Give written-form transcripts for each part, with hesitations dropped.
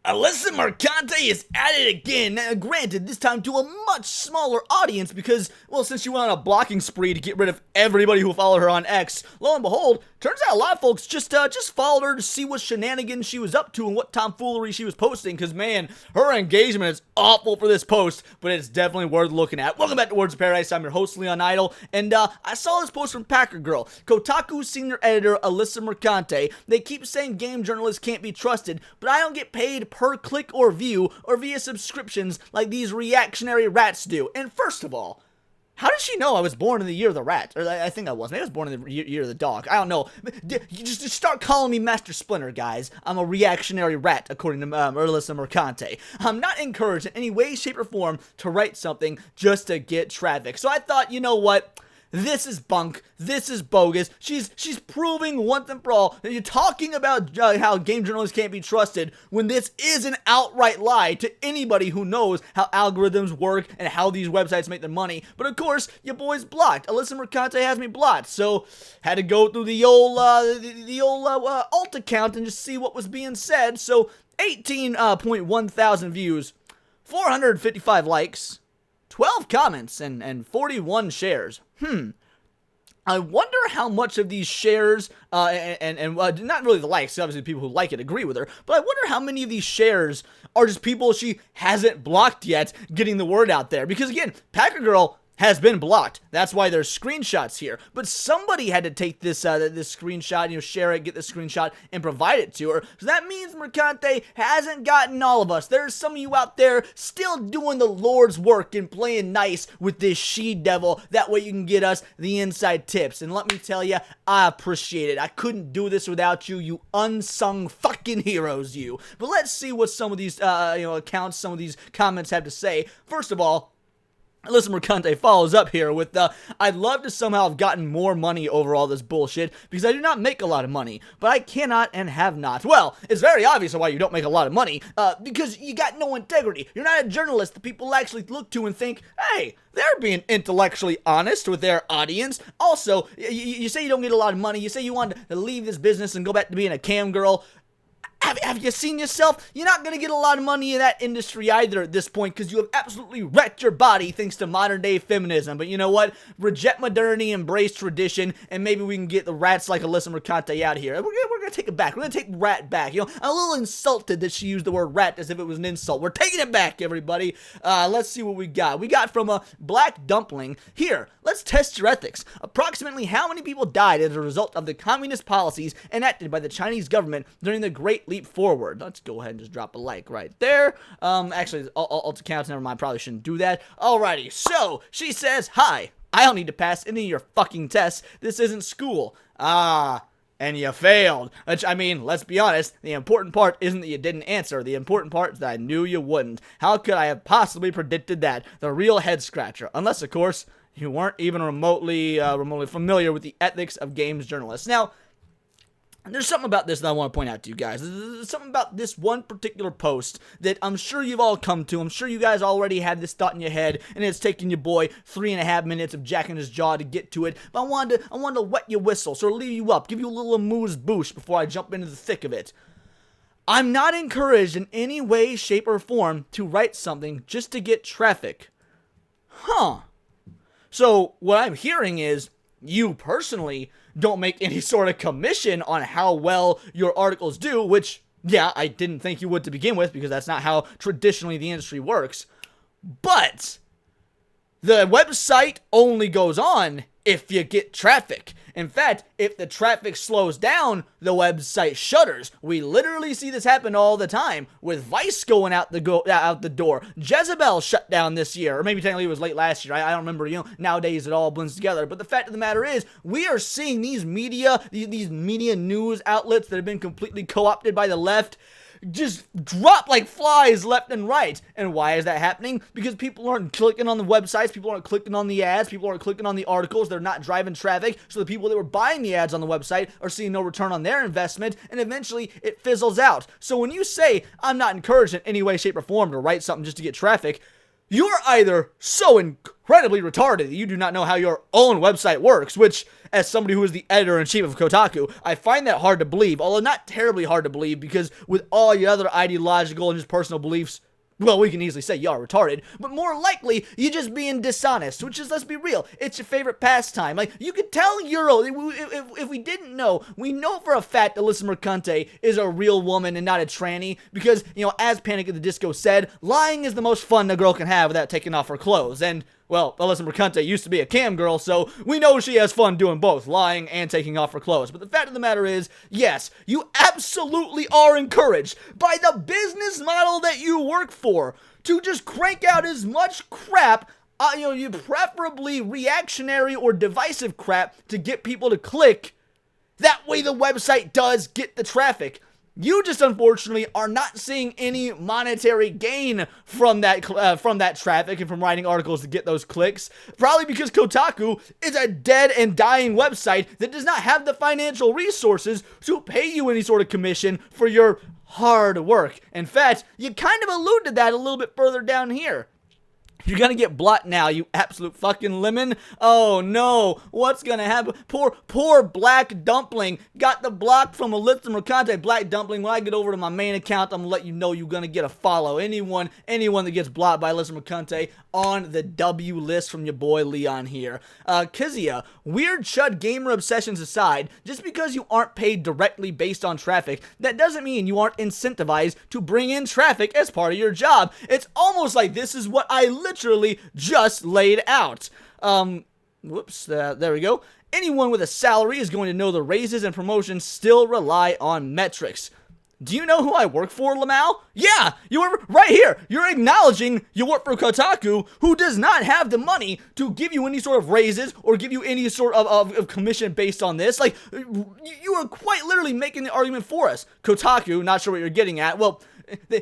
Alyssa Mercante is at it again. Now, granted, this time to a much smaller audience because, well, since she went on a blocking spree to get rid of everybody who followed her on X, lo and behold, turns out a lot of folks just followed her to see what shenanigans she was up to and what tomfoolery she was posting, because, man, her engagement is awful for this post, but it's definitely worth looking at. Welcome back to Words of Paradise. I'm your host, Leon Idle, and I saw this post from Packer Girl, Kotaku senior editor Alyssa Mercante. They keep saying game journalists can't be trusted, but I don't get paid per click or view or via subscriptions like these reactionary rats do. And first of all, how did she know I was born in the year of the rat? Or I think I was. Maybe I was born in the year of the dog. I don't know. You just start calling me Master Splinter, guys. I'm a reactionary rat, according to Alyssa Mercante. I'm not encouraged in any way, shape, or form to write something just to get traffic. So I thought, you know what? This is bunk. This is bogus. She's proving once and for all that you're talking about how game journalists can't be trusted when this is an outright lie to anybody who knows how algorithms work and how these websites make their money. But of course, your boy's blocked. Alyssa Mercante has me blocked, so had to go through the old alt account and just see what was being said. So 18.1 thousand views, 455 likes, 12 comments, and 41 shares. I wonder how much of these shares, and not really the likes, obviously people who like it agree with her, but I wonder how many of these shares are just people she hasn't blocked yet getting the word out there. Because again, Packer Girl has been blocked. That's why there's screenshots here. But somebody had to take this this screenshot, share it, get the screenshot, and provide it to her. So that means Mercante hasn't gotten all of us. There's some of you out there still doing the Lord's work and playing nice with this she-devil. That way you can get us the inside tips. And let me tell you, I appreciate it. I couldn't do this without you, you unsung fucking heroes, you. But let's see what some of these accounts, some of these comments have to say. First of all, Alyssa Mercante follows up here with, I'd love to somehow have gotten more money over all this bullshit, because I do not make a lot of money, but I cannot and have not. Well, it's very obvious why you don't make a lot of money, because you got no integrity. You're not a journalist that people actually look to and think, hey, they're being intellectually honest with their audience. Also, you say you don't get a lot of money, you say you want to leave this business and go back to being a cam girl. Have you seen yourself? You're not going to get a lot of money in that industry either at this point, because you have absolutely wrecked your body thanks to modern day feminism. But you know what? Reject modernity, embrace tradition, and maybe we can get the rats like Alyssa Mercante out of here. We're going to take it back. We're going to take rat back. I'm a little insulted that she used the word rat as if it was an insult. We're taking it back, everybody. Let's see what we got. We got from a Black Dumpling. Here, let's test your ethics. Approximately how many people died as a result of the communist policies enacted by the Chinese government during the Great Leap Forward? Let's go ahead and just drop a like right there. Actually, alt accounts, never mind, probably shouldn't do that. Alrighty, so she says, hi, I don't need to pass any of your fucking tests. This isn't school. And you failed. Which, I mean, let's be honest, the important part isn't that you didn't answer. The important part is that I knew you wouldn't. How could I have possibly predicted that? The real head scratcher. Unless, of course, you weren't even remotely familiar with the ethics of games journalists. Now, there's something about this that I want to point out to you guys. There's something about this one particular post that I'm sure you've all come to. I'm sure you guys already had this thought in your head, and it's taken your boy 3.5 minutes of jacking his jaw to get to it. But I wanted to wet your whistle, sort of leave you up, give you a little amuse bouche before I jump into the thick of it. I'm not encouraged in any way, shape, or form to write something just to get traffic. So what I'm hearing is, you personally don't make any sort of commission on how well your articles do, which, yeah, I didn't think you would to begin with, because that's not how traditionally the industry works. But the website only goes on if you get traffic. In fact, if the traffic slows down, the website shutters. We literally see this happen all the time, with Vice going out the door. Jezebel shut down this year, or maybe technically it was late last year. I don't remember. Nowadays it all blends together. But the fact of the matter is, we are seeing these media news outlets that have been completely co-opted by the left just drop like flies left and right. And why is that happening? Because people aren't clicking on the websites, people aren't clicking on the ads, people aren't clicking on the articles, they're not driving traffic, so the people that were buying the ads on the website are seeing no return on their investment, and eventually it fizzles out. So when you say, I'm not encouraged in any way, shape, or form to write something just to get traffic, You're either so incredibly retarded that you do not know how your own website works, which, as somebody who is the editor-in-chief of Kotaku, I find that hard to believe, although not terribly hard to believe, because with all your other ideological and just personal beliefs, well, we can easily say you are retarded, but more likely, you're just being dishonest, which is, let's be real, it's your favorite pastime. Like, you could tell Euro, if we didn't know, we know for a fact Alyssa Mercante is a real woman and not a tranny, because, you know, as Panic at the Disco said, lying is the most fun a girl can have without taking off her clothes, and well, Alyssa Mercante used to be a cam girl, so we know she has fun doing both, lying and taking off her clothes. But the fact of the matter is, yes, you absolutely are encouraged by the business model that you work for to just crank out as much crap, you preferably reactionary or divisive crap, to get people to click. That way the website does get the traffic. You just unfortunately are not seeing any monetary gain from that traffic and from writing articles to get those clicks. Probably because Kotaku is a dead and dying website that does not have the financial resources to pay you any sort of commission for your hard work. In fact, you kind of allude to that a little bit further down here. You're gonna get blocked now, you absolute fucking lemon. Oh no, what's gonna happen? Poor Black Dumpling got the block from Alyssa Mercante. Black Dumpling, when I get over to my main account, I'm gonna let you know you're gonna get a follow. Anyone that gets blocked by Alyssa Mercante on the W list from your boy Leon here. Kizia, weird chud gamer obsessions aside, just because you aren't paid directly based on traffic, that doesn't mean you aren't incentivized to bring in traffic as part of your job. It's almost like this is what I literally just laid out. Whoops, there we go. Anyone with a salary is going to know the raises and promotions still rely on metrics. Do you know who I work for, Lamau? Yeah, you were right here. You're acknowledging you work for Kotaku, who does not have the money to give you any sort of raises or give you any sort of commission based on this. Like, you are quite literally making the argument for us. Kotaku, not sure what you're getting at. Well,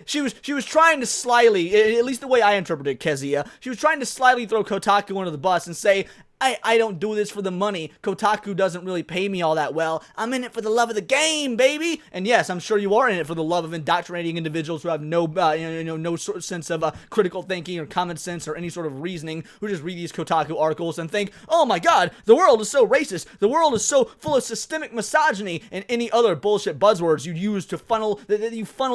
she was trying to slyly, at least the way I interpreted Kezia, she was trying to slyly throw Kotaku under the bus and say, I don't do this for the money. Kotaku doesn't really pay me all that well. I'm in it for the love of the game, baby. And yes, I'm sure you are in it for the love of indoctrinating individuals who have no sort of sense of critical thinking or common sense or any sort of reasoning, who just read these Kotaku articles and think, oh my god, the world is so racist. The world is so full of systemic misogyny and any other bullshit buzzwords you use to funnel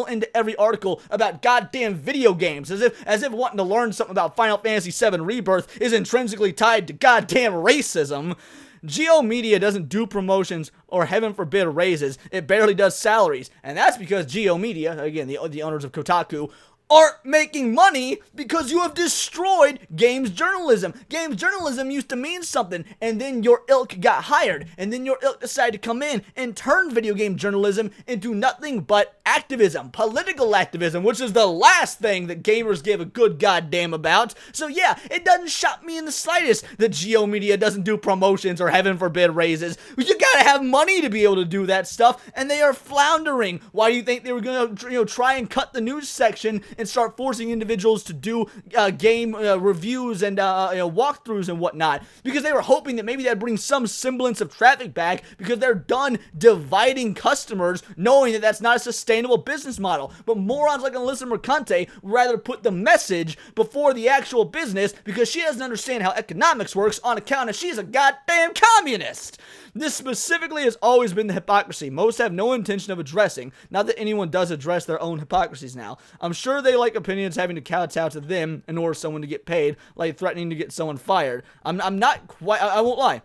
into every article about goddamn video games, as if wanting to learn something about Final Fantasy VII Rebirth is intrinsically tied to goddamn racism. Geo Media doesn't do promotions or, heaven forbid, raises. It barely does salaries, and that's because Geo Media, again, the owners of Kotaku, aren't making money because you have destroyed games journalism. Games journalism used to mean something, and then your ilk got hired, and then your ilk decided to come in and turn video game journalism into nothing but activism, political activism, which is the last thing that gamers give a good goddamn about. So yeah, it doesn't shock me in the slightest that Geo Media doesn't do promotions or, heaven forbid, raises. You gotta have money to be able to do that stuff, and they are floundering. Why do you think they were gonna try and cut the news section and start forcing individuals to do game reviews and walkthroughs and whatnot? Because they were hoping that maybe that'd bring some semblance of traffic back, because they're done dividing customers, knowing that that's not a sustainable business model. But morons like Alyssa Mercante would rather put the message before the actual business, because she doesn't understand how economics works on account of she's a goddamn communist. This specifically has always been the hypocrisy most have no intention of addressing. Not that anyone does address their own hypocrisies now. I'm sure they like opinions having to kowtow to them in order for someone to get paid, like threatening to get someone fired. I'm not quite, I won't lie,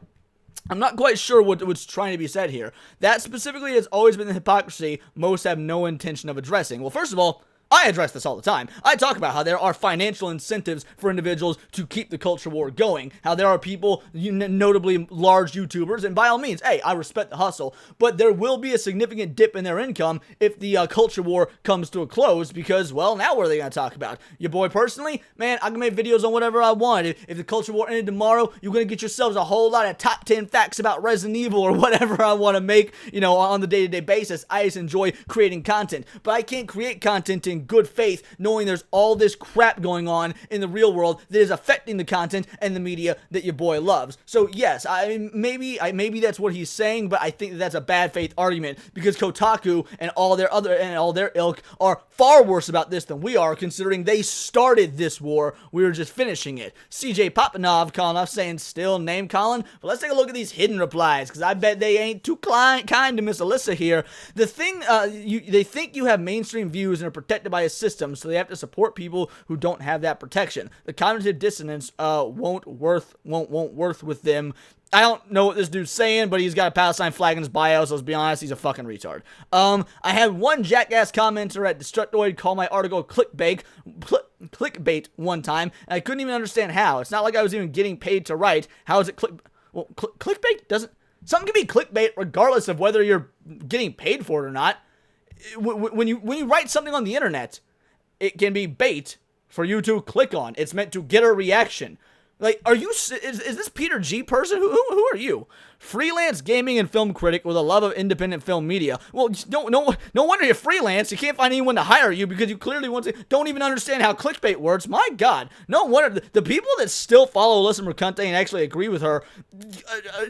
I'm not quite sure what's trying to be said here. That specifically has always been the hypocrisy most have no intention of addressing. Well, first of all, I address this all the time. I talk about how there are financial incentives for individuals to keep the culture war going. How there are people, notably large YouTubers, and by all means, hey, I respect the hustle, but there will be a significant dip in their income if the culture war comes to a close, because, well, now what are they going to talk about? Your boy personally? Man, I can make videos on whatever I want. If the culture war ended tomorrow, you're going to get yourselves a whole lot of top 10 facts about Resident Evil or whatever I want to make, on the day-to-day basis. I just enjoy creating content, but I can't create content to in good faith, knowing there's all this crap going on in the real world that is affecting the content and the media that your boy loves. So yes, maybe that's what he's saying, but I think that's a bad faith argument, because Kotaku and all their ilk are far worse about this than we are, considering they started this war. We were just finishing it. CJ Papanov calling us saying still name calling, but let's take a look at these hidden replies, because I bet they ain't too kind to Miss Alyssa here. The thing, they think you have mainstream views and are protected by a system, so they have to support people who don't have that protection. The cognitive dissonance won't worth with them. I don't know what this dude's saying, but he's got a Palestine flag in his bio, so let's be honest, he's a fucking retard. I had one jackass commenter at Destructoid call my article clickbait one time, and I couldn't even understand how. It's not like I was even getting paid to write. How is it clickbait? Something can be clickbait regardless of whether you're getting paid for it or not. When you write something on the internet, it can be bait for you to click on. It's meant to get a reaction. Like, is this Peter G person? Who are you? Freelance gaming and film critic with a love of independent film media. Well, no wonder you're freelance. You can't find anyone to hire you because you clearly don't even understand how clickbait works. My God. No wonder the people that still follow Alyssa Mercante and actually agree with her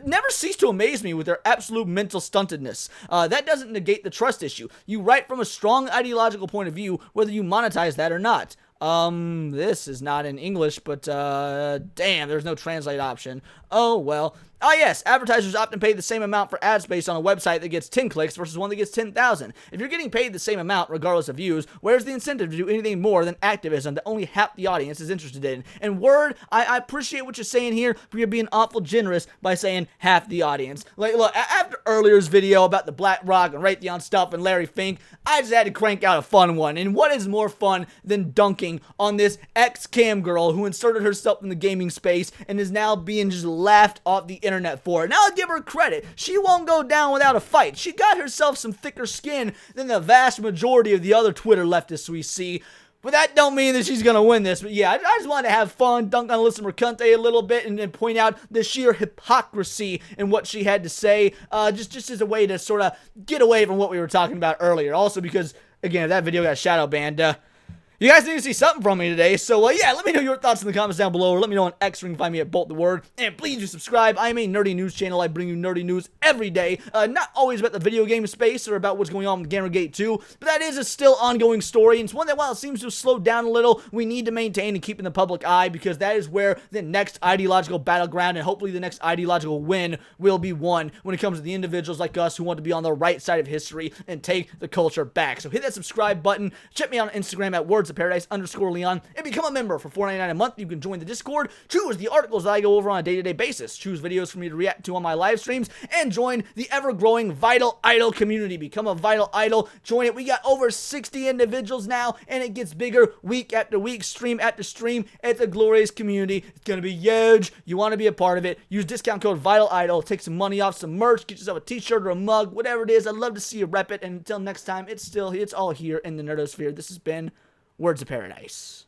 never cease to amaze me with their absolute mental stuntedness. That doesn't negate the trust issue. You write from a strong ideological point of view, whether you monetize that or not. This is not in English, but, damn, there's no translate option. Oh, well. Ah, yes, advertisers often pay the same amount for ad space on a website that gets 10 clicks versus one that gets 10,000. If you're getting paid the same amount, regardless of views, where's the incentive to do anything more than activism that only half the audience is interested in? And word, I appreciate what you're saying here, but you're being awful generous by saying half the audience. Like, look, after earlier's video about the Black Rock and Raytheon stuff and Larry Fink, I just had to crank out a fun one. And what is more fun than dunking on this ex-cam girl who inserted herself in the gaming space and is now being just laughed off the internet for it? Now I'll give her credit. She won't go down without a fight. She got herself some thicker skin than the vast majority of the other Twitter leftists we see. But that don't mean that she's going to win this. But yeah, I just wanted to have fun, dunk on Alyssa Mercante a little bit, and point out the sheer hypocrisy in what she had to say, just as a way to sort of get away from what we were talking about earlier. Also because, again, if that video got shadow banned, you guys need to see something from me today, so yeah, let me know your thoughts in the comments down below, or let me know on X, where you can find me at Bolt the Word, and please do subscribe. I am a nerdy news channel. I bring you nerdy news every day, not always about the video game space or about what's going on with Gamergate 2, but that is a still ongoing story, and it's one that, while it seems to have slowed down a little, we need to maintain and keep in the public eye, because that is where the next ideological battleground, and hopefully the next ideological win, will be won when it comes to the individuals like us who want to be on the right side of history and take the culture back. So hit that subscribe button, check me out on Instagram at wordsofparadise_Leon, and become a member for $4.99 a month. You can join the Discord, choose the articles that I go over on a day-to-day basis, choose videos for me to react to on my live streams, and join the ever-growing Vital Idol community. Become a Vital Idol, join it. We got over 60 individuals now, and it gets bigger week after week, stream after stream. It's a glorious community. It's gonna be huge. You want to be a part of it, use discount code Vital Idol, take some money off some merch, get yourself a t-shirt or a mug, whatever it is. I'd love to see you rep it, and until next time, it's all here in the nerdosphere. This has been Words of Paradise.